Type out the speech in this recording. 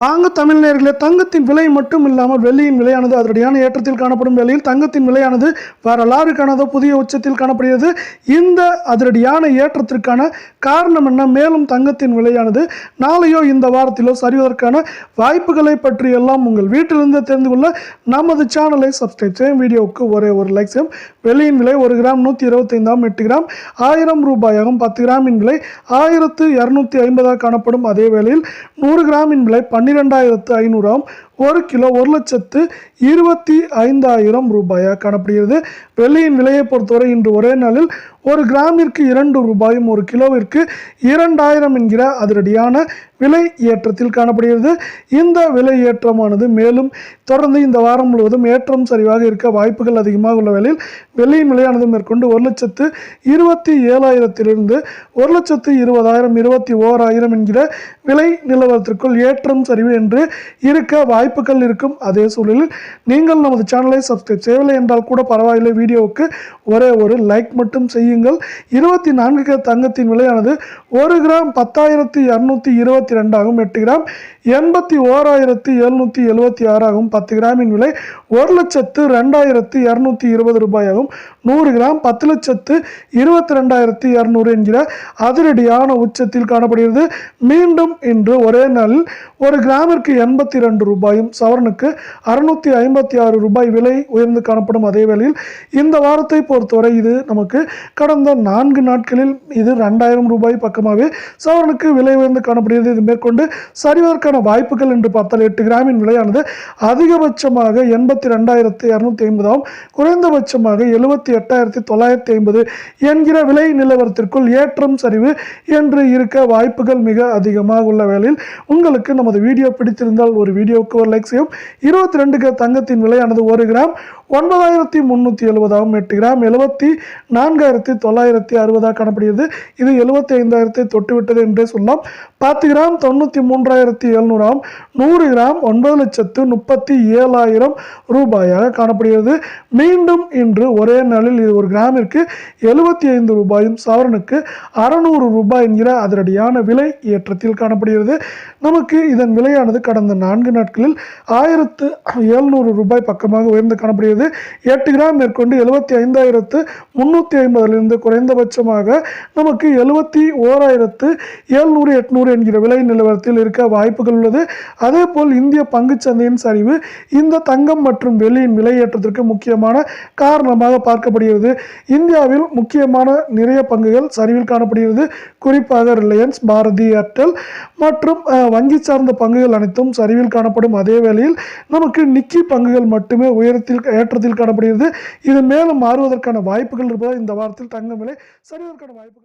வாங்க தமிழ் நேயர்களே, தங்கத்தின் விலை மட்டும் இல்லாமல் வெள்ளியின் விலையானது அதிரடியான ஏற்றத்தில் காணப்படும் வேளையில் தங்கத்தின் விலையானது வரலாறு காணாத புதிய உச்சத்தில் காணப்படுகிறது. இந்த அதிரடியான ஏற்றத்திற்கான காரணம் என்ன, மேலும் தங்கத்தின் விலையானது நாளையோ இந்த வாரத்திலோ சரிவதற்கான வாய்ப்புகளை பற்றி எல்லாம் உங்கள் வீட்டிலிருந்து தெரிந்து கொள்ள நமது சேனலை சப்ஸ்கிரைப் செய்யும். வீடியோவுக்கு ஒரே ஒரு லைக் செய்யும். வெள்ளியின் விலை 1 கிராம் 125 8 கிராம் 1000 ரூபாயாகும். 10 கிராமின் விலை 1250 காணப்படும். அதே வேளையில் 100 கிராமின் விலை 12,500 1 கிலோ 1,25,000 ரூபாயாக காணப்படுகிறது. வெள்ளியின் விலையை பொறுத்தவரை இன்று ஒரே நாளில் 1 கிராமிற்கு 2 ரூபாயும் 1 கிலோவிற்கு 2000 என்கிற அதிரடியான விலை ஏற்றத்தில் காணப்படுகிறது. இந்த விலை ஏற்றமானது மேலும் தொடர்ந்து இந்த வாரம் முழுவதும் ஏற்றம் சரிவாக இருக்க வாய்ப்புகள் அதிகமாக உள்ள வேளையில் வெள்ளியின் விலையானது மேற்கொண்டு 1,27,000 1,20,000 21,000 என்கிற விலை நிலவரத்திற்குள் ஏற்றம் சரிவு என்று இருக்க வாய்ப்புகள் இருக்கும். அதே சூழலில் நீங்கள் நமது சேனலை சப்ஸ்கிரைப் செய்யவில்லை என்றால் கூட பரவாயில்லை, வீடியோவுக்கு ஒரே ஒரு லைக் மட்டும் செய்யுங்கள். 24 தங்கத்தின் விலையானது 1 கிராம் 10,222 ஆகும். 8 கிராம் 81,776 ஆகும். 10 கிராமின் விலை 1,02,220 ரூபாயாகும். 100 கிராம் 10,22,200 என்கிற அதிரடியான உச்சத்தில் காணப்படுகிறது. மீண்டும் இன்று ஒரே நாளில் 1 கிராமிற்கு 82 ரூபாயும் சவரனுக்கு 656 ரூபாய் விலை உயர்ந்து காணப்படும். அதே வேளையில் இந்த வாரத்தை பொறுத்தவரை இது நமக்கு கடந்த 4 நாட்களில் இது 2000 ரூபாய் பக்கமாகவே சவரனுக்கு விலை உயர்ந்து காணப்படுகிறது. இது மேற்கொண்டு சரிவதற்கான வாய்ப்புகள் என்று பார்த்தால் 8 கிராமின் விலையானது அதிகபட்சமாக 82,250 ஆகும். குறைந்தபட்சமாக 78,950 என்கிற விலை நிலவரத்திற்குள் ஏற்றம் சரிவு என்று இருக்க வாய்ப்புகள் மிக அதிகமாக உள்ள வேளையில் உங்களுக்கு நமது வீடியோ பிடித்திருந்தால் ஒரு வீடியோவுக்கு ஒரு லைக் செய்யும். 22 தங்கத்தின் விலையானது 1 கிராம் 9,370 ஆகும். 8 கிராம் 74,960 காணப்படுகிறது. இது 75,000 தொட்டுவிட்டது என்றே சொல்லலாம். 10 கிராம் 93,700 ஆகும். 100 கிராம் 9,37,000 ரூபாயாக காணப்படுகிறது. மீண்டும் இன்று ஒரே நாளில் இது 1 கிராமிற்கு 75 ரூபாயும் சவரனுக்கு 600 ரூபாய் என்கிற அதிரடியான விலை ஏற்றத்தில் காணப்படுகிறது. நமக்கு இதன் விலையானது கடந்த 4 நாட்களில் 1,700 ரூபாய் பக்கமாக உயர்ந்து காணப்படுகிறது. 8 கிராம் மேற்கொண்டு 75,350 குறைந்தபட்சமாக நமக்கு 71,700 800 என்கிற விலை நிலவரத்தில் இருக்க வாய்ப்புகள் உள்ளது. அதே போல் இந்திய பங்குச்சந்தையின் சரிவு இந்த தங்கம் மற்றும் வெள்ளியின் விலை ஏற்றத்திற்கு முக்கியமான காரணமாக பார்க்கப்படுகிறது. இந்தியாவில் முக்கியமான நிறைய பங்குகள் சரிவில் காணப்படுகிறது. குறிப்பாக ரிலையன்ஸ், பாரதி ஏர்டெல் மற்றும் வங்கி சார்ந்த பங்குகள் அனைத்தும் சரிவில் காணப்படும். அதே வேளையில் நமக்கு நிக்கி பங்குகள் மட்டுமே ஏற்றத்தில் காணப்படுகிறது. இது மேலும் மாறுவதற்கான வாய்ப்புகள் இருப்பதால் இந்த வாரத்தில் தங்கம் விலை சரிவதற்கான வாய்ப்புகள்